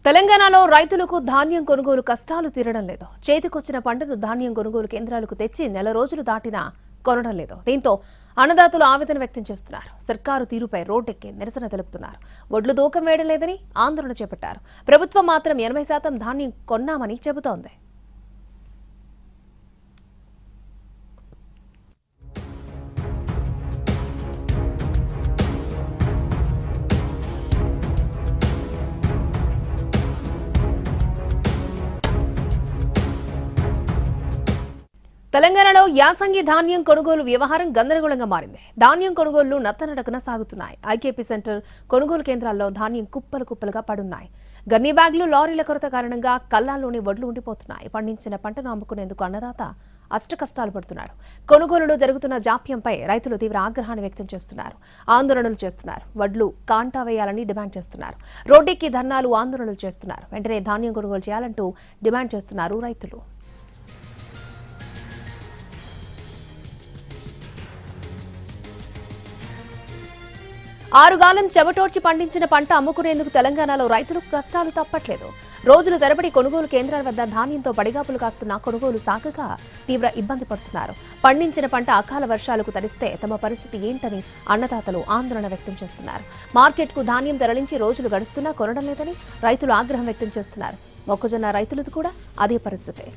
తెలంగాణలో రైతులకు ధాన్యం కొనుగోలు కష్టాలు తీరడం లేదు. చేతికొచ్చిన పంటను ధాన్యం కొనుగోలు కేంద్రాలకు తెచ్చి నెల రోజులు దాటినా కొనడం లేదు. దీంతో అన్నదాతలు ఆవేదన వ్యక్తం చేస్తున్నారు. సర్కారు తీరుపై రోడ్డెక్కి నిరసన తెలుపుతున్నారు. వడ్లు తూకం వేయడం లేదని ఆందోళన చేపట్టారు. ప్రభుత్వం మాత్రం 80% ధాన్యం కొన్నామని చెబుతోంది. తెలంగాణలో యాసంగి ధాన్యం కొనుగోలు వ్యవహారం గందరగోళంగా మారింది. ధాన్యం కొనుగోళ్లు నత్తనడకన సాగుతున్నాయి. ఐకేపీ సెంటర్ కొనుగోలు కేంద్రాల్లో ధాన్యం కుప్పలు కుప్పలుగా పడున్నాయి. గన్నీ బ్యాగులు, లారీల కొరత కారణంగా కల్లాల్లోని వడ్లు ఉండిపోతున్నాయి. పండించిన పంటను అమ్ముకునేందుకు అన్నదాత అష్టకష్టాలు పడుతున్నాడు. కొనుగోలులో జరుగుతున్న జాప్యంపై రైతులు తీవ్ర ఆగ్రహాన్ని వ్యక్తం చేస్తున్నారు. ఆందోళనలు చేస్తున్నారు. వడ్లు కాంటా వేయాలని డిమాండ్ చేస్తున్నారు. రోడ్డెక్కి ధర్నాలు, ఆందోళనలు చేస్తున్నారు. వెంటనే ధాన్యం కొనుగోలు చేయాలంటూ డిమాండ్ చేస్తున్నారు రైతులు. ఆరుగాలం చెమటోడ్చి పండించిన పంట అమ్ముకునేందుకు తెలంగాణలో రైతులకు కష్టాలు తప్పట్లేదు. రోజులు తరబడి కొనుగోలు కేంద్రాల వద్ద ధాన్యంతో పడిగాపులు కాస్తున్న కొనుగోలు సాగక తీవ్ర ఇబ్బంది పడుతున్నారు. పండించిన పంట అకాల వర్షాలకు తడిస్తే తమ పరిస్థితి ఏంటని అన్నదాతలు ఆందోళన వ్యక్తం చేస్తున్నారు. మార్కెట్కు ధాన్యం తరలించి రోజులు గడుస్తున్నా కొనడం లేదని రైతులు ఆగ్రహం వ్యక్తం చేస్తున్నారు. మొక్కజొన్న రైతులది కూడా అదే పరిస్థితి.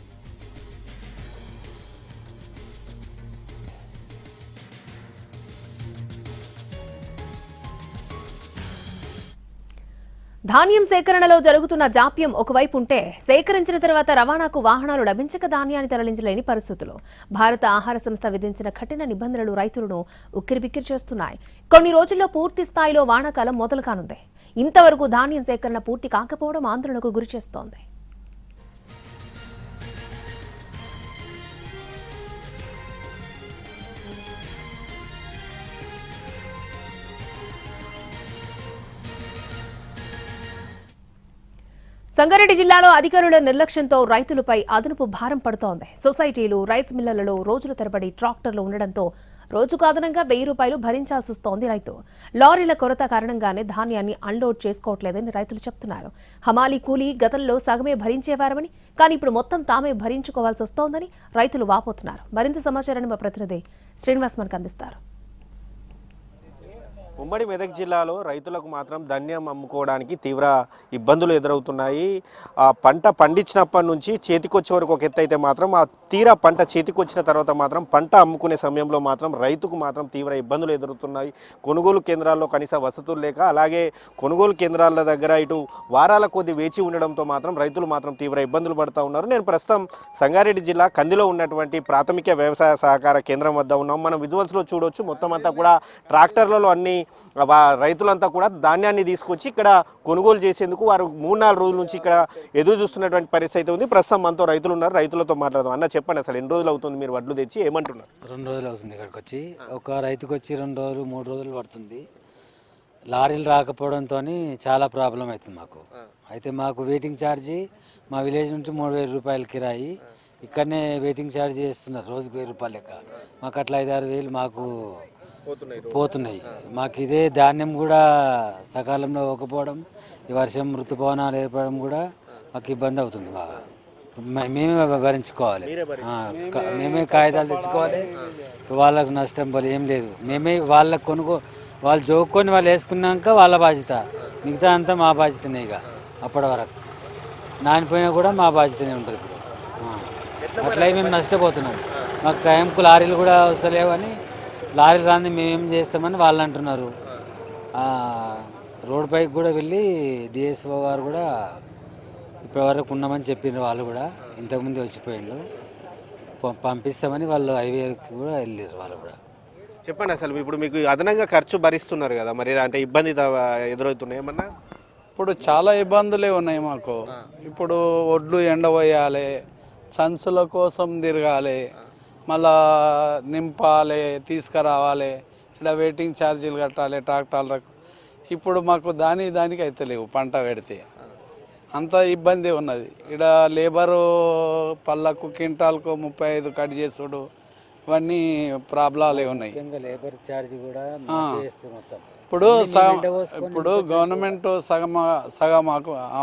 ధాన్యం సేకరణలో జరుగుతున్న జాప్యం ఒకవైపు ఉంటే, సేకరించిన తర్వాత రవాణాకు వాహనాలు లభించక ధాన్యాన్ని తరలించలేని పరిస్థితులు. భారత ఆహార సంస్థ విధించిన కఠిన నిబంధనలు రైతులను ఉక్కిరిబిక్కిరి చేస్తున్నాయి. కొన్ని రోజుల్లో పూర్తి స్థాయిలో వానాకాలం మొదలు కానుంది. ఇంతవరకు ధాన్యం సేకరణ పూర్తి కాకపోవడం ఆందోళనకు గురిచేస్తోంది. సంగారెడ్డి జిల్లాలో అధికారుల నిర్లక్ష్యంతో రైతులపై అదనపు భారం పడుతోంది. సొసైటీలు, రైస్ మిల్లలలో రోజుల తరబడి ట్రాక్టర్లు ఉండడంతో రోజుకు అదనంగా 1000 రూపాయలు భరించాల్సి వస్తోంది రైతు. లారీల కొరత కారణంగానే ధాన్యాన్ని అన్లోడ్ చేసుకోవట్లేదని రైతులు చెప్తున్నారు. హమాలీ కూలీ గతంలో సగమే భరించేవారమని, కానీ ఇప్పుడు మొత్తం తామే భరించుకోవాల్సి వస్తోందని రైతులు వాపోతున్నారు. మరింత సమాచారాన్ని మా ప్రతినిధి శ్రీనివాస్ మనకు అందిస్తారు. ఉమ్మడి మెదక్ జిల్లాలో రైతులకు మాత్రం ధాన్యం అమ్ముకోవడానికి తీవ్ర ఇబ్బందులు ఎదురవుతున్నాయి. ఆ పంట పండించినప్పటి నుంచి చేతికొచ్చే వరకు ఒక ఎత్తు అయితే మాత్రం ఆ తీరా పంట చేతికొచ్చిన తర్వాత మాత్రం పంట అమ్ముకునే సమయంలో మాత్రం రైతుకు మాత్రం తీవ్ర ఇబ్బందులు ఎదురవుతున్నాయి. కొనుగోలు కేంద్రాల్లో కనీస వసతులు లేక, అలాగే కొనుగోలు కేంద్రాల దగ్గర ఇటు వారాల కొద్ది వేచి ఉండడంతో మాత్రం రైతులు మాత్రం తీవ్ర ఇబ్బందులు పడుతూ ఉన్నారు. నేను ప్రస్తుతం సంగారెడ్డి జిల్లా కందిలో ఉన్నటువంటి ప్రాథమిక వ్యవసాయ సహకార కేంద్రం వద్ద ఉన్నాం. మనం విజువల్స్లో చూడొచ్చు. మొత్తం అంతా కూడా ట్రాక్టర్లలో అన్ని రైతులంతా కూడా ధాన్యాన్ని తీసుకొచ్చి ఇక్కడ కొనుగోలు చేసేందుకు వారు 3-4 రోజుల నుంచి ఇక్కడ ఎదురు చూస్తున్నటువంటి పరిస్థితి ఉంది. ప్రస్తుతం మనతో రైతులు ఉన్నారు. రైతులతో మాట్లాడదాం. అన్న చెప్పండి, అసలు ఎన్ని రోజులు అవుతుంది మీరు వడ్లు తెచ్చి, ఏమంటున్నారు? 2 రోజులు అవుతుంది ఇక్కడికి వచ్చి. ఒక రైతుకి వచ్చి 2 రోజులు 3 రోజులు పడుతుంది. లారీలు రాకపోవడంతో చాలా ప్రాబ్లం అవుతుంది మాకు. అయితే మాకు వెయిటింగ్ ఛార్జీ మా విలేజ్ నుంచి 3000 రూపాయలు కిరాయి. ఇక్కడనే వెయిటింగ్ ఛార్జీ చేస్తున్నారు రోజుకి 1000 రూపాయలు లెక్క. మాకు అట్లా 5-6 వేలు మాకు పోతున్నాయి. మాకు ఇదే ధాన్యం కూడా సకాలంలో ఇవ్వకపోవడం, ఈ వర్షం ఋతుపవనాలు ఏర్పడడం కూడా మాకు ఇబ్బంది అవుతుంది బాగా. మేమే భరించుకోవాలి, మేమే కాగితాలు తెచ్చుకోవాలి. వాళ్ళకు నష్టం పోలే ఏం లేదు. మేమే వాళ్ళకు వాళ్ళు జోక్కొని వాళ్ళు వేసుకున్నాక వాళ్ళ బాధ్యత, మిగతా అంతా మా బాధ్యతనే. ఇక అప్పటి వరకు నానిపోయినా కూడా మా బాధ్యతనే ఉంటుంది. ఇప్పుడు అట్లా మేము నష్టపోతున్నాం. మాకు టైంకు లారీలు కూడా వస్తలేవు అని, లారీ రాంది మేమేం చేస్తామని వాళ్ళు అంటున్నారు. రోడ్ పైకి కూడా వెళ్ళి డిఎస్ఓ గారు కూడా ఇప్పటివరకు ఉన్నామని చెప్పిన వాళ్ళు కూడా ఇంతకుముందు వచ్చిపోయిండు. పంపిస్తామని వాళ్ళు హైవేకి కూడా వెళ్ళారు. వాళ్ళు కూడా చెప్పండి, అసలు ఇప్పుడు మీకు అదనంగా ఖర్చు భరిస్తున్నారు కదా, మరి అంటే ఇబ్బంది ఎదురవుతున్నాయి ఏమన్నా? ఇప్పుడు చాలా ఇబ్బందులే ఉన్నాయి మాకు. ఇప్పుడు ఒడ్లు ఎండవేయాలి, సంచుల కోసం తిరగాలి, మళ్ళా నింపాలి, తీసుకురావాలి, ఇక్కడ వెయిటింగ్ ఛార్జీలు కట్టాలి ట్రాక్టర్లకు. ఇప్పుడు మాకు దానికి అయితే లేవు. పంట పెడితే అంత ఇబ్బంది ఉన్నది. ఇక్కడ లేబరు పళ్ళకు క్వింటాల్కు 35 కట్ చేసుడు, ఇవన్నీ ప్రాబ్లాలే ఉన్నాయి. ముఖ్యంగా లేబర్ ఛార్జ్ కూడా మాకేస్తే మొత్తం. ఇప్పుడు ఇప్పుడు గవర్నమెంట్ సగం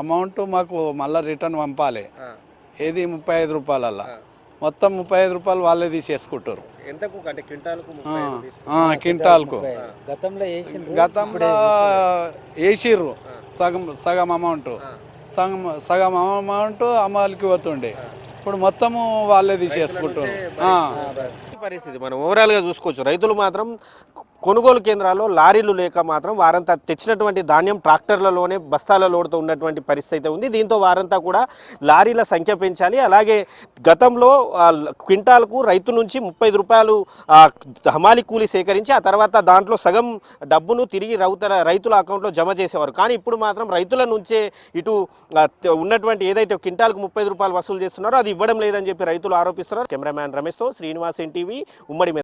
అమౌంట్ మాకు మళ్ళీ రిటర్న్ పంపాలి. ఏది 35 రూపాయలల్లా మొత్తం 35 రూపాయలు వాళ్ళే తీసేసుకుంటారు ఎంతకు అంటే క్వింటాల్కు క్వింటాల్కు. గతంలో వేసిర్రు సగం అమౌంట్ సగం అమౌంట్ అమలుకి పోతుండే, ఇప్పుడు మొత్తము వాళ్ళే తీసేసుకుంటారు. పరిస్థితి మనం ఓవరాల్గా చూసుకోవచ్చు. రైతులు మాత్రం కొనుగోలు కేంద్రాల్లో లారీలు లేక మాత్రం వారంతా తెచ్చినటువంటి ధాన్యం ట్రాక్టర్లలోనే బస్తాల లోడుతో ఉన్నటువంటి పరిస్థితి అయితే ఉంది. దీంతో వారంతా కూడా లారీల సంఖ్య పెంచాలి. అలాగే గతంలో క్వింటాల్కు రైతు నుంచి 35 రూపాయలు హమాలి కూలి సేకరించి ఆ తర్వాత దాంట్లో సగం డబ్బును తిరిగి రైతుల అకౌంట్లో జమ చేసేవారు. కానీ ఇప్పుడు మాత్రం రైతుల నుంచే ఇటు ఉన్నటువంటి ఏదైతే క్వింటాల్కు 35 రూపాయలు వసూలు చేస్తున్నారో అది ఇవ్వడం లేదని చెప్పి రైతులు ఆరోపిస్తున్నారు. కెమెరామ్యాన్ రమేష్తో శ్రీనివాస్, ఎన్టీవీ, ఉమ్మడి.